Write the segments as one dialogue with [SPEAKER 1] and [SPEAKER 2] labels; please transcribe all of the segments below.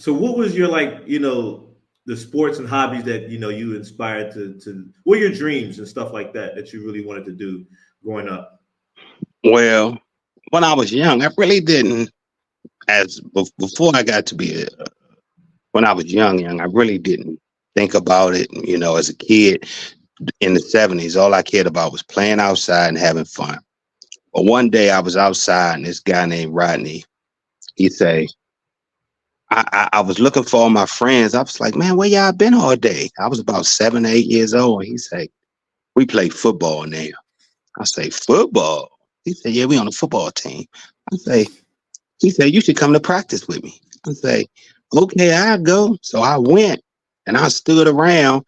[SPEAKER 1] So what was your the sports and hobbies that you inspired to what are your dreams and stuff like that that you really wanted to do growing up?
[SPEAKER 2] Well, when I was young, I really didn't. Before I got to be when I was young, I really didn't think about it. As a kid in the '70s, all I cared about was playing outside and having fun. But one day I was outside, and this guy named Rodney, he say, I was looking for all my friends. I was like, man, where y'all been all day? I was about 7, 8 years old. He said, we play football now. I say, football? He said, yeah, we on the football team. I say, he said, you should come to practice with me. I say, okay, I'll go. So I went and I stood around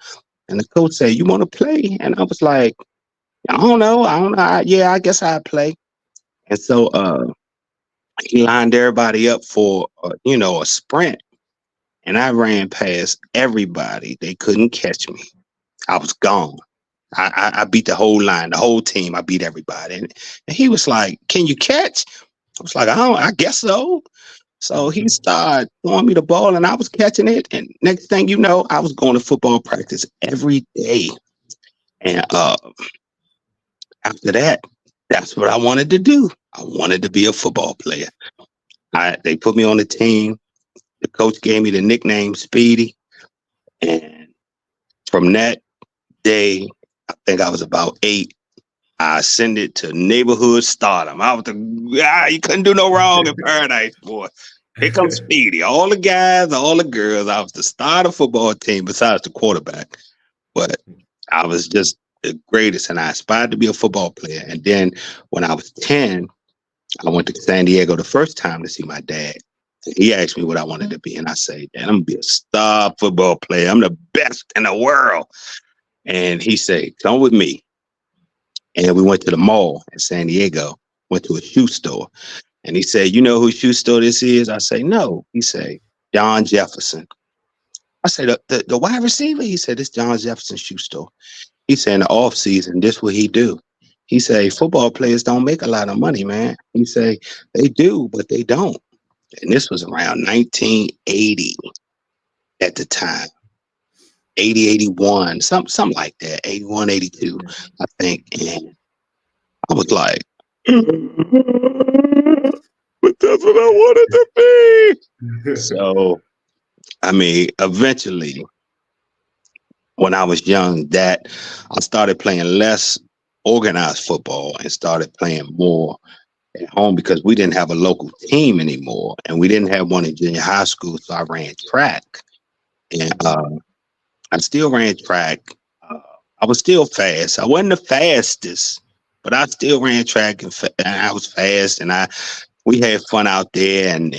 [SPEAKER 2] and the coach said, you want to play? And I was like, I don't know. Yeah, I guess I'll play. And so he lined everybody up for, a sprint. And I ran past everybody. They couldn't catch me. I was gone. I beat the whole line, the whole team. I beat everybody. And he was like, can you catch? I was like, I guess so. So he started throwing me the ball and I was catching it. And next thing you know, I was going to football practice every day. And after that, that's what I wanted to do. I wanted to be a football player. They put me on the team. The coach gave me the nickname Speedy. And from that day, I think I was about 8. I ascended to neighborhood stardom. I was you couldn't do no wrong in Paradise, boy. Here comes Speedy. All the guys, all the girls. I was the star of the football team besides the quarterback. But I was just the greatest, and I aspired to be a football player. And then when I was 10, I went to San Diego the first time to see my dad. He asked me what I wanted to be, and I said, Dad, I'm going to be a star football player. I'm the best in the world. And he said, come with me. And we went to the mall in San Diego, went to a shoe store. And he said, you know whose shoe store this is? I say, no. He said, John Jefferson. I said, the wide receiver? He said, it's John Jefferson shoe store. He said, in the off season, this what he do. He said, football players don't make a lot of money, man. He said, they do, but they don't. And this was around 1980 at the time. 80, 81, something like that. 81, 82, I think. And I was like, but that's what I wanted to be. So, I mean, eventually, when I was young, that I started playing less organized football and started playing more at home because we didn't have a local team anymore, and we didn't have one in junior high school. So I ran track, and I still ran track. I was still fast. I wasn't the fastest, but I still ran track, and I was fast, and we had fun out there and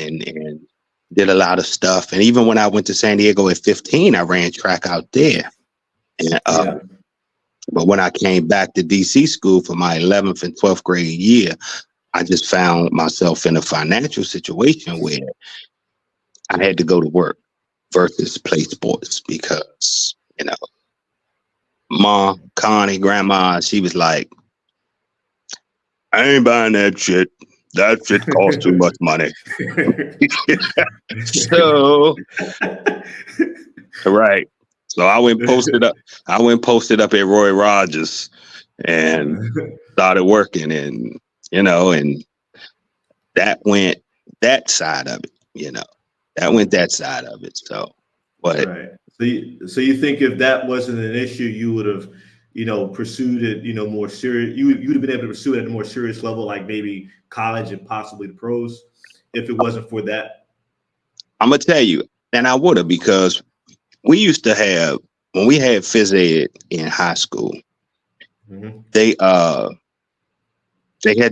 [SPEAKER 2] did a lot of stuff. And even when I went to San Diego at 15, I ran track out there. And but when I came back to DC school for my 11th and 12th grade year, I just found myself in a financial situation where I had to go to work versus play sports because, Mom, Connie, Grandma, she was like, I ain't buying that shit. That shit costs too much money. So, right. So I went posted up. At Roy Rogers and started working, and and that went that side of it. That went that side of it. So, but
[SPEAKER 1] right. So you think if that wasn't an issue, you would have, pursued it, more serious. You'd have been able to pursue it at a more serious level, like maybe college and possibly the pros, if it wasn't for that.
[SPEAKER 2] I'm gonna tell you, and I would have, because we used to have, when we had phys ed in high school, they had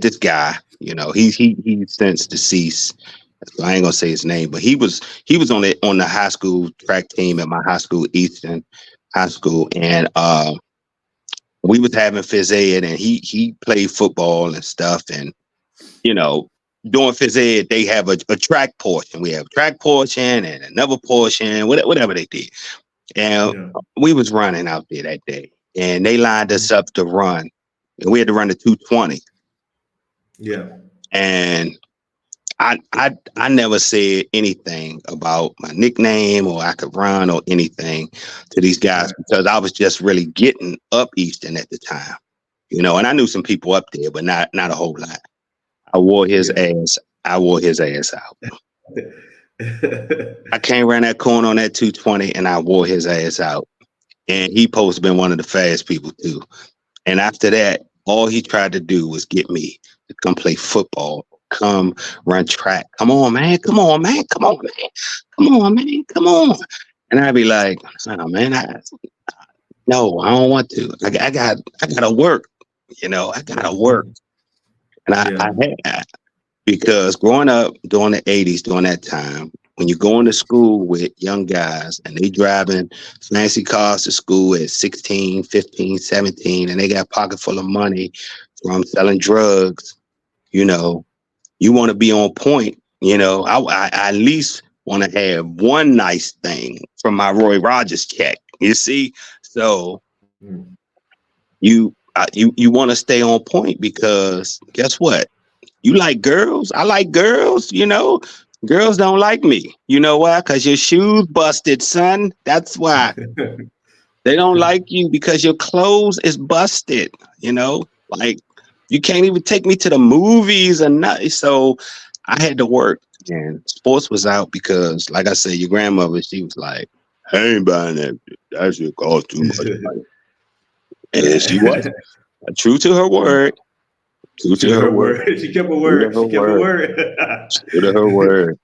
[SPEAKER 2] this guy, he since deceased. So I ain't gonna say his name, but he was on the high school track team at my high school, Eastern High School, and we was having phys ed, and he played football and stuff, and during phys ed they have a track portion. We have a track portion and another portion, whatever they did, and we was running out there that day, and they lined us up to run, and we had to run the 220.
[SPEAKER 1] Yeah,
[SPEAKER 2] and I never said anything about my nickname or I could run or anything to these guys because I was just really getting up Eastern at the time, you know, and I knew some people up there, but not a whole lot. I wore his ass. I wore his ass out. I came around that corner on that 220 and I wore his ass out. And he supposed to been one of the fast people too. And after that, all he tried to do was get me to come play football, come run track. Come on, man. Come on, man. Come on, man. Come on, man. Come on. And I'd be like, oh, man, no, I don't want to. I gotta work. You know, I gotta work. And I had because growing up during the 80s, during that time, when you're going to school with young guys and they driving fancy cars to school at 16, 15, 17, and they got a pocket full of money from selling drugs, you know, you want to be on point. You know, I at least want to have one nice thing from my Roy Rogers check. You see, so you want to stay on point because guess what? You like girls. I like girls, you know. Girls don't like me. You know why? Because your shoes busted, son. That's why. They don't like you because your clothes is busted, you know? Like, you can't even take me to the movies or nothing. So I had to work. And sports was out because, like I said, your grandmother, she was like, I ain't buying that shit. That shit cost too much money. And she was true to her word. True to her word.
[SPEAKER 1] She kept her word. She kept her word.
[SPEAKER 2] True to her word.